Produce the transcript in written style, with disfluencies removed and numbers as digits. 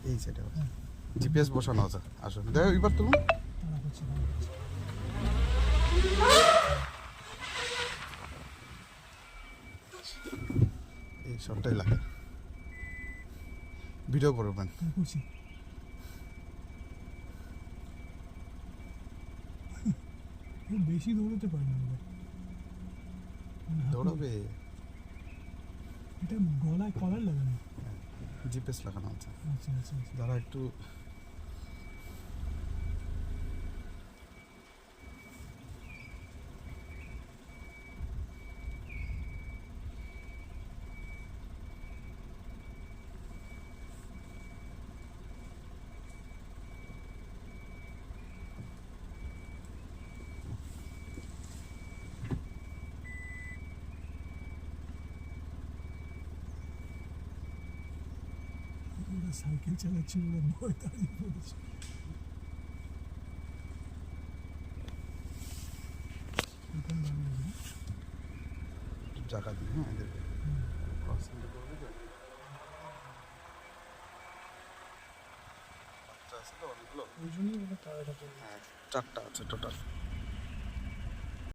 এই সাইডে জিপিএস বসানো আছে। আসুন দেখো এবার তুলুন। এই শটটাই লাগে, ভিডিও করবেন। বেশি দৌড়াতে পারি না, দৌড়াবে, এটা গলায় কলার লাগানো। জিপিএস লাগানো আছে। আচ্ছা আচ্ছা আচ্ছা। যারা একটু ওরা সাইকেল চালাচ্ছে, ওরা ভয় দাঁড়িয়ে পড়েছে। এখানে দাঁড়িয়ে আছে। জায়গা দিই, হ্যাঁ এদেরকে ক্রসিংটা করবে তো। বাচ্চা আছে তো অনেকগুলো, ওই জন্যই ওরা টায়ারটা হ্যাঁ 4টা আছে টোটাল।